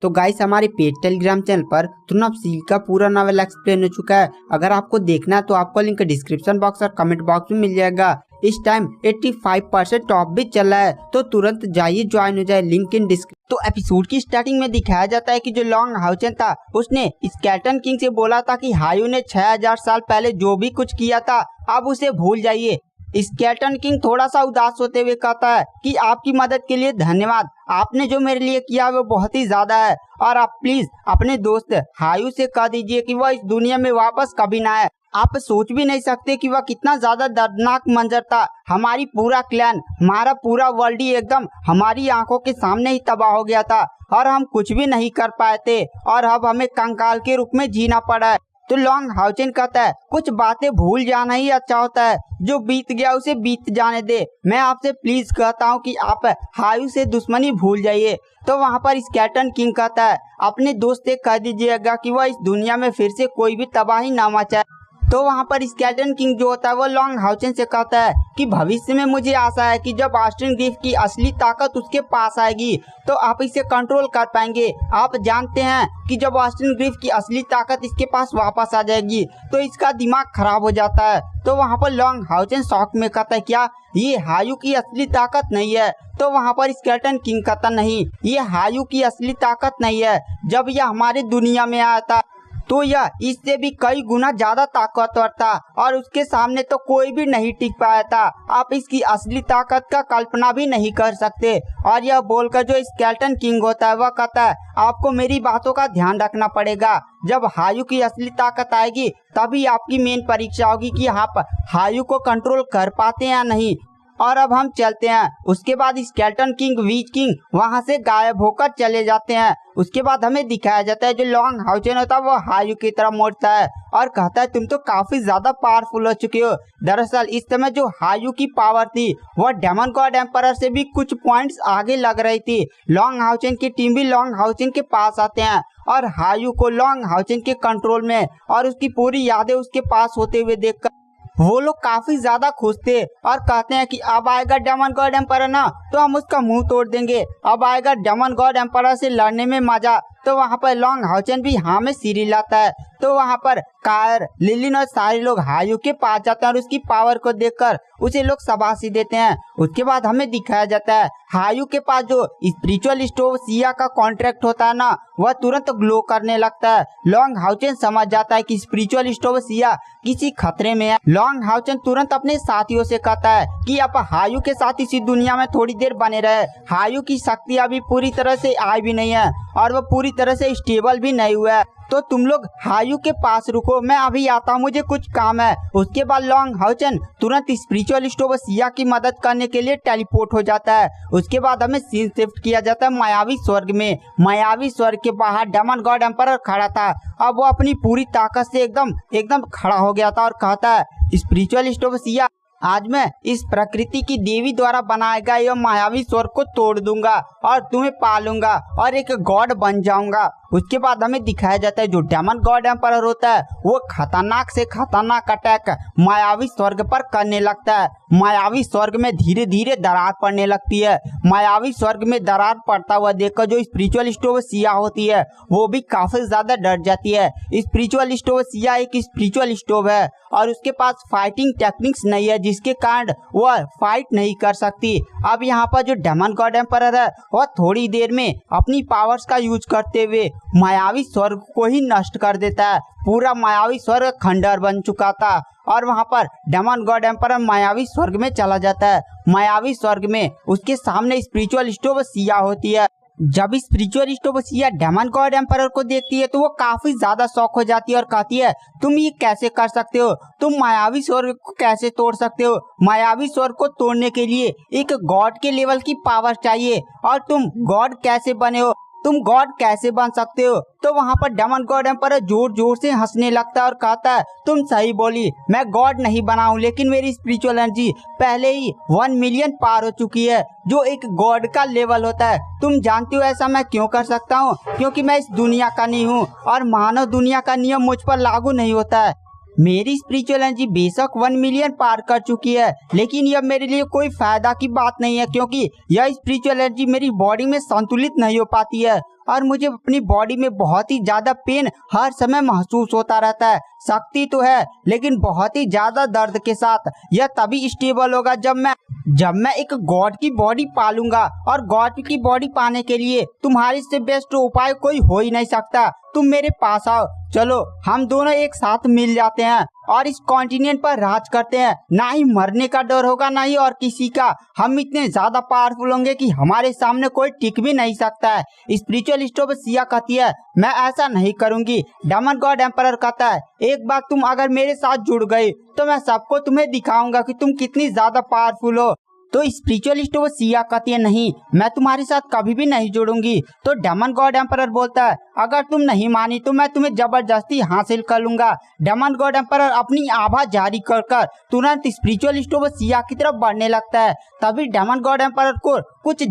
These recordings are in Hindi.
तो गाइस हमारे पेड टेलीग्राम चैनल पर तुरंत सील का पूरा नॉवेल एक्सप्लेन हो चुका है। अगर आपको देखना है तो आपको लिंक डिस्क्रिप्शन बॉक्स और कमेंट बॉक्स में मिल जाएगा। इस टाइम 85% ऑफ भी चल रहा है, तो तुरंत जाइए ज्वाइन हो जाए, लिंक इन डिस्क्रिप्शन। तो एपिसोड की स्टार्टिंग में दिखाया जाता है कि जो लॉन्ग हाउचन था उसने स्केलेटन किंग से बोला था कि हायू ने 6000 साल पहले जो भी कुछ किया था अब उसे भूल जाइए। स्केलेटन किंग थोड़ा सा उदास होते हुए कहता है कि आपकी मदद के लिए धन्यवाद, आपने जो मेरे लिए किया वो बहुत ही ज्यादा है, और आप प्लीज अपने दोस्त हायू से कह दीजिए कि वह इस दुनिया में वापस कभी ना आए। आप सोच भी नहीं सकते कि वह कितना ज्यादा दर्दनाक मंजर था। हमारी पूरा क्लैन, हमारा पूरा वर्ल्ड ही एकदम हमारी आंखों के सामने ही तबाह हो गया था और हम कुछ भी नहीं कर पाए थे, और अब हमें कंकाल के रूप में जीना पड़ा है। तो लॉन्ग हाउचन कहता है कुछ बातें भूल जाना ही अच्छा होता है, जो बीत गया उसे बीत जाने दे। मैं आपसे प्लीज कहता हूँ कि आप हायू से दुश्मनी भूल जाइए। तो वहाँ पर स्केलेटन किंग कहता है अपने दोस्त से कह दीजिएगा कि वह इस दुनिया में फिर से कोई भी तबाही ना मचाए। तो वहाँ पर स्केलेटन किंग जो होता है वो लॉन्ग हाउचन से कहता है कि भविष्य में मुझे आशा है कि जब ऑस्टिन ग्रिफ की असली ताकत उसके पास आएगी तो आप इसे कंट्रोल कर पाएंगे। आप जानते हैं कि जब ऑस्टिन ग्रिफ की असली ताकत इसके पास वापस आ जाएगी तो इसका दिमाग खराब हो जाता है। तो वहाँ पर लॉन्ग हाउचन शॉक में कहता है क्या ये हायू की असली ताकत नहीं है? तो वहाँ पर स्केलेटन किंग कहता नहीं, ये हायू की असली ताकत नहीं है। जब यह हमारे दुनिया में आया था तो यह इससे भी कई गुना ज्यादा ताकतवर था और उसके सामने तो कोई भी नहीं टिक पाया था। आप इसकी असली ताकत का कल्पना भी नहीं कर सकते। और यह बोलकर जो स्केलेटन किंग होता है वह कहता है आपको मेरी बातों का ध्यान रखना पड़ेगा। जब हायू की असली ताकत आएगी तभी आपकी मेन परीक्षा होगी कि आप हायू को कंट्रोल कर पाते हैं या नहीं। और अब हम चलते हैं। उसके बाद स्केलेटन किंग वीच किंग वहां से गायब होकर चले जाते हैं। उसके बाद हमें दिखाया जाता है जो लॉन्ग हाउचन होता है वो हायू की तरफ मोड़ता है और कहता है तुम तो काफी ज्यादा पावरफुल हो चुके हो। दरअसल इस समय जो हायू की पावर थी वह डेमन गॉड एम्परर से भी कुछ पॉइंट्स आगे लग रही थी। लॉन्ग हाउचन की टीम भी लॉन्ग हाउचन के पास आते हैं और हायू को लॉन्ग हाउचन के कंट्रोल में और उसकी पूरी यादें उसके पास होते हुए देखकर वो लोग काफी ज्यादा खुश थे और कहते हैं कि अब आएगा डेमन गॉड एम्परर ना तो हम उसका मुंह तोड़ देंगे, अब आएगा डेमन गॉड एम्परर से लड़ने में मजा। तो वहाँ पर लॉन्ग हाउचन भी हाँ में सिर हिलाता है। तो वहाँ पर कायर, लिलिन और सारे लोग हायू के पास जाते हैं और उसकी पावर को देखकर उसे लोग शाबाशी देते हैं। उसके बाद हमें दिखाया जाता है हायू के पास जो स्पिरिचुअल स्टोव सिया का कॉन्ट्रैक्ट होता है ना वह तुरंत ग्लो करने लगता है। लॉन्ग हाउचन समझ जाता है कि स्पिरिचुअल स्टोव सिया किसी खतरे में है। लॉन्ग हाउचन तुरंत अपने साथियों से कहता है कि आप हायू के साथ इसी दुनिया में थोड़ी देर बने रहे। हायू की शक्ति अभी पूरी तरह से आई भी नहीं है और वह पूरी तरह से स्टेबल भी नहीं हुआ है, तो तुम लोग हायू के पास रुको, मैं अभी आता हूँ, मुझे कुछ काम है। उसके बाद लॉन्ग हाउचन तुरंत स्पिरिचुअल स्टोव सिया की मदद करने के लिए टेलीपोर्ट हो जाता है। उसके बाद हमें सीन शिफ्ट किया जाता है मायावी स्वर्ग में। मायावी स्वर्ग के बाहर डेमन गॉड एम्परर खड़ा था। अब वो अपनी पूरी ताकत से एकदम खड़ा हो गया था और कहता है स्पिरिचुअल स्टोव सिया, आज मैं इस प्रकृति की देवी द्वारा बनाए गए यह मायावी स्वर्ग को तोड़ दूंगा और तुम्हें पालूंगा और एक गॉड बन जाऊंगा। उसके बाद हमें दिखाया जाता है जो डेमन गॉड एम्परर होता है वो खतरनाक से खतरनाक अटैक मायावी स्वर्ग पर करने लगता है। मायावी स्वर्ग में धीरे धीरे दरार पड़ने लगती है। मायावी स्वर्ग में दरार पड़ता हुआ देखकर जो स्पिरिचुअल स्टोव सिया होती है वो भी काफी ज्यादा डर जाती है। स्पिरिचुअल स्टोव सिया एक स्पिरिचुअल स्टोव है और उसके पास फाइटिंग टेक्निक्स नहीं है जिसके कारण वह फाइट नहीं कर सकती। अब यहाँ पर जो डेमन गॉड एम्परर है वह थोड़ी देर में अपनी पावर्स का यूज करते हुए मायावी स्वर्ग को ही नष्ट कर देता है। पूरा मायावी स्वर्ग खंडर बन चुका था और वहाँ पर डेमन गॉड एम्परर मायावी स्वर्ग में चला जाता है। मायावी स्वर्ग में उसके सामने स्पिरिचुअल स्टोव सिया होती है। जब स्पिरिचुअल स्टोव सिया डेमन गॉड एम्परर को देखती है तो वो काफी ज्यादा शॉक हो जाती है और कहती है तुम ये कैसे कर सकते हो, तुम मायावी स्वर्ग को कैसे तोड़ सकते हो? मायावी स्वर्ग को तोड़ने के लिए एक गॉड के लेवल की पावर चाहिए और तुम गॉड कैसे बने हो, तुम गॉड कैसे बन सकते हो? तो वहाँ पर डेमन गॉड एम्परर जोर जोर से हंसने लगता है और कहता है तुम सही बोली, मैं गॉड नहीं बना हूँ लेकिन मेरी स्पिरिचुअल एनर्जी पहले ही 1 मिलियन पार हो चुकी है जो एक गॉड का लेवल होता है। तुम जानती हो ऐसा मैं क्यों कर सकता हूँ? क्योंकि मैं इस दुनिया का नहीं हूँ और मानव दुनिया का नियम मुझ पर लागू नहीं होता है। मेरी स्पिरिचुअल एनर्जी बेशक 1 मिलियन पार कर चुकी है लेकिन यह मेरे लिए कोई फायदा की बात नहीं है क्योंकि यह स्पिरिचुअल एनर्जी मेरी बॉडी में संतुलित नहीं हो पाती है और मुझे अपनी बॉडी में बहुत ही ज्यादा पेन हर समय महसूस होता रहता है। शक्ति तो है लेकिन बहुत ही ज्यादा दर्द के साथ। यह तभी स्टेबल होगा जब मैं एक गॉड की बॉडी पालूंगा, और गॉड की बॉडी पाने के लिए तुम्हारे से बेस्ट उपाय कोई हो ही नहीं सकता। तुम मेरे पास आओ, चलो हम दोनों एक साथ मिल जाते हैं और इस कॉन्टिनेंट पर राज करते हैं। ना ही मरने का डर होगा, ना ही और किसी का। हम इतने ज्यादा पावरफुल होंगे कि हमारे सामने कोई टिक भी नहीं सकता है। स्पिरिचुअल सिया कहती है मैं ऐसा नहीं करूंगी। डेमन गॉड एम्परर कहता है एक बार तुम अगर मेरे साथ जुड़ गई तो मैं सबको तुम्हें दिखाऊंगा कि तुम कितनी ज्यादा पावरफुल हो। तो स्पिरिचुअल सिया कहती है नहीं, मैं तुम्हारे साथ कभी भी नहीं जुड़ूंगी। तो डेमन गॉड एम्परर बोलता है अगर तुम नहीं मानी तो मैं तुम्हें जबरदस्ती हासिल कर लूंगा। डेमन गॉड एम्परर अपनी आभा जारी कर तुरंत स्पिरिचुअल सिया की तरफ बढ़ने लगता है। तभी डेमन गॉड एम्परर को कुछ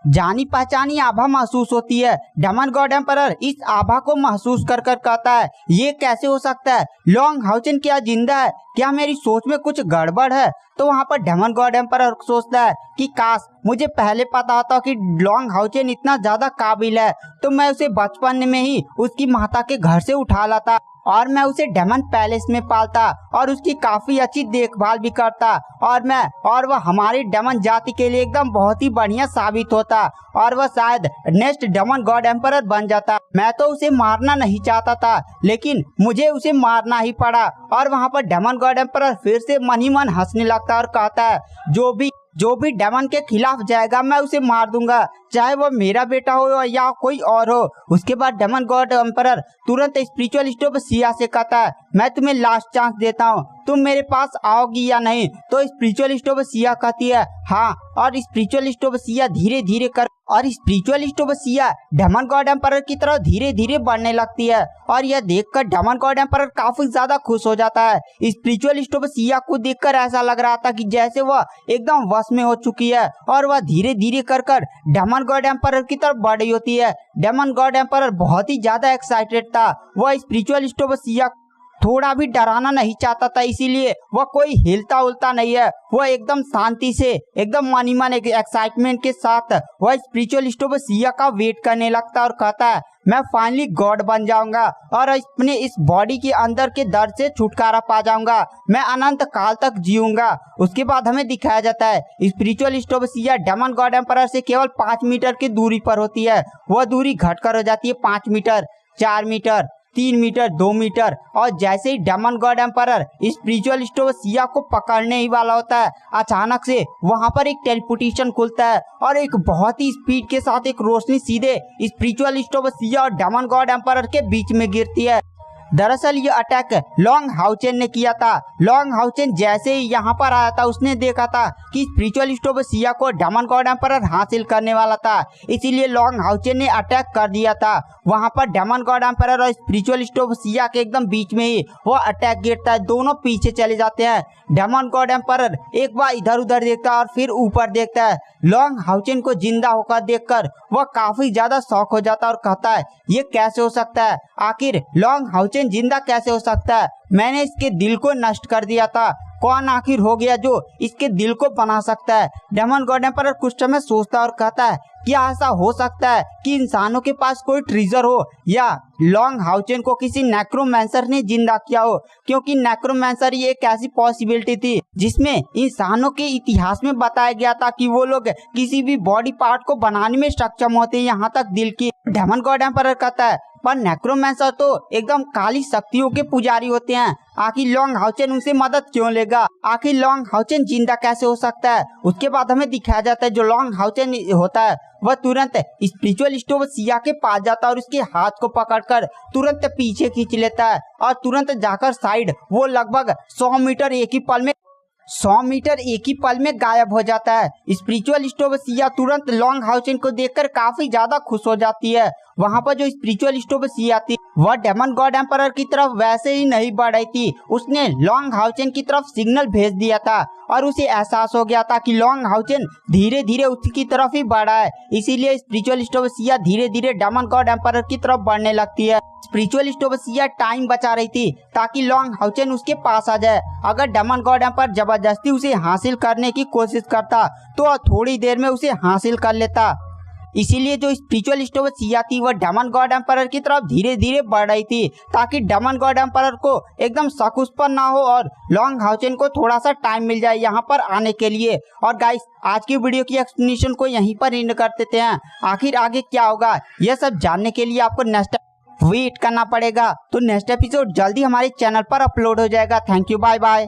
जानी पहचानी आभा महसूस होती है। डेमन गॉड एम्परर इस आभा को महसूस कर कहता है ये कैसे हो सकता है? लॉन्ग हाउचेन क्या जिंदा है? क्या मेरी सोच में कुछ गड़बड़ है? तो वहाँ पर डेमन गॉड एम्परर सोचता है कि काश मुझे पहले पता होता कि लॉन्ग हाउचेन इतना ज्यादा काबिल है तो मैं उसे बचपन में ही उसकी माता के घर से उठा लाता और मैं उसे डेमन पैलेस में पालता और उसकी काफी अच्छी देखभाल भी करता, और वह हमारी डेमन जाति के लिए एकदम बहुत ही बढ़िया साबित होता और वह शायद नेक्स्ट डेमन गॉड एम्परर बन जाता। मैं तो उसे मारना नहीं चाहता था लेकिन मुझे उसे मारना ही पड़ा। और वहाँ पर डेमन गॉड एम्परर फिर से मन ही मन हंसने लगता और कहता है जो भी डेमन के खिलाफ जाएगा मैं उसे मार दूंगा, चाहे वो मेरा बेटा हो या कोई और हो। उसके बाद डेमन गॉड एम्परर तुरंत स्पिरिचुअल सिया से कहता है मैं तुम्हें लास्ट चांस देता हूँ, तुम मेरे पास आओगी या नहीं? तो स्पिरिचुअल सिया कहती है हाँ। और स्पिरिचुअल सिया डेमन गॉड एम्परर की तरफ धीरे धीरे बढ़ने लगती है और यह देखकर डेमन गॉड एम्परर काफी ज्यादा खुश हो जाता है। स्पिरिचुअल सिया को देखकर ऐसा लग रहा था कि जैसे वह एकदम वश में हो चुकी है और वह धीरे धीरे कर डेमन गॉड एम्परर की तरफ बढ़ रही होती है। डेमन गॉड एम्परर बहुत ही ज्यादा एक्साइटेड था। वह स्पिरिचुअल सिया थोड़ा भी डराना नहीं चाहता था, इसीलिए वह कोई हिलता उलता नहीं है। वह एकदम शांति से एकदम मनी मन एक्साइटमेंट के साथ वह स्पिरिचुअल सिया का वेट करने लगता और कहता है मैं फाइनली गॉड बन जाऊंगा और अपने इस बॉडी के अंदर के दर्द से छुटकारा पा जाऊंगा, मैं अनंत काल तक जीऊंगा। उसके बाद हमें दिखाया जाता है स्पिरिचुअल सिया डेमन गॉड एम्परर से केवल 5 मीटर की दूरी पर होती है। वह दूरी घटकर हो जाती है 5 मीटर, 4 मीटर, 3 मीटर, 2 मीटर, और जैसे ही demon god emperor spiritual Siya को पकड़ने ही वाला होता है अचानक से वहां पर एक टेलीपोर्टेशन खुलता है और एक बहुत ही स्पीड के साथ एक रोशनी सीधे स्पिरिचुअल सिया और डेमन गॉड एम्परर के बीच में गिरती है। दरअसल ये अटैक लॉन्ग हाउचेन ने किया था। लॉन्ग हाउचेन जैसे ही यहाँ पर आया था उसने देखा था कि स्पिरिचुअल सिया को डेमन गॉड एम्परर हासिल करने वाला था, इसीलिए लॉन्ग हाउचेन ने अटैक कर दिया था। वहाँ पर डेमन गॉड एम्परर और स्पिरिचुअल सिया के एकदम बीच में ही वो अटैक गिरता है, दोनों पीछे चले जाते हैं। डेमन गॉड एम्परर एक बार इधर उधर देखता है और फिर ऊपर देखता है। लॉन्ग हाउचेन को जिंदा होकर देखकर वह काफी ज्यादा शॉक हो जाता है और कहता है ये कैसे हो सकता है? आखिर लॉन्ग हाउचेन जिंदा कैसे हो सकता है? मैंने इसके दिल को नष्ट कर दिया था, कौन आखिर हो गया जो इसके दिल को बना सकता है? डेमन गॉड एम्परर कुछ समय सोचता और कहता है क्या ऐसा हो सकता है कि इंसानों के पास कोई ट्रीजर हो या लॉन्ग हाउचेन को किसी नेक्रोमैंसर ने जिंदा किया हो, क्योंकि नेक्रोमैंसर ये एक ऐसी पॉसिबिलिटी थी जिसमें इंसानों के इतिहास में बताया गया था कि वो लोग किसी भी बॉडी पार्ट को बनाने में सक्षम होते हैं, यहाँ तक दिल की। डेमन गॉड एम्परर कहता है पर नेक्रोमैंसर तो एकदम काली शक्तियों के पुजारी होते हैं, आखिर लॉन्ग हाउचेन उनसे मदद क्यों लेगा? आखिर लॉन्ग हाउचेन जिंदा कैसे हो सकता है? उसके बाद हमें दिखाया जाता है जो लॉन्ग हाउचेन होता है वह तुरंत स्पिरिचुअल सिया के पास जाता है और उसके हाथ को पकड़कर तुरंत पीछे खींच लेता है और तुरंत जाकर साइड वो लगभग 100 मीटर एक ही पल में गायब हो जाता है। स्पिरिचुअल सिया तुरंत लॉन्ग हाउचेन को देखकर काफी ज्यादा खुश हो जाती है। वहाँ पर जो स्पिरिचुअल सिया थी वह डेमन गॉड एम्परर की तरफ वैसे ही नहीं बढ़ रही थी, उसने लॉन्ग हाउचेन की तरफ सिग्नल भेज दिया था और उसे एहसास हो गया था कि लॉन्ग हाउचेन धीरे धीरे उसकी तरफ ही बढ़ा है, इसीलिए स्पिरिचुअल सिया धीरे धीरे डेमन गॉड एम्परर की तरफ बढ़ने लगती है। स्पिरिचुअल सिया टाइम बचा रही थी ताकि लॉन्ग हाउचेन उसके पास आ जाए। अगर डेमन गॉड एम्परर जबरदस्ती उसे हासिल करने की कोशिश करता तो थोड़ी देर में उसे हासिल कर लेता। इसीलिए जो स्पिरिचुअल सिया थी वह डेमन गॉड एम्परर की तरफ धीरे धीरे बढ़ रही थी, ताकि डेमन गॉड एम्परर को एकदम शक उस पर ना हो और लॉन्ग हाउचेन को थोड़ा सा टाइम मिल जाए यहाँ पर आने के लिए। और गाइस, आज की वीडियो की एक्सप्लेनेशन को यहीं पर एंड कर देते हैं। आखिर आगे क्या होगा यह सब जानने के लिए आपको नेक्स्ट वेट करना पड़ेगा। तो नेक्स्ट एपिसोड जल्दी हमारे चैनल पर अपलोड हो जाएगा। Thank you, bye bye.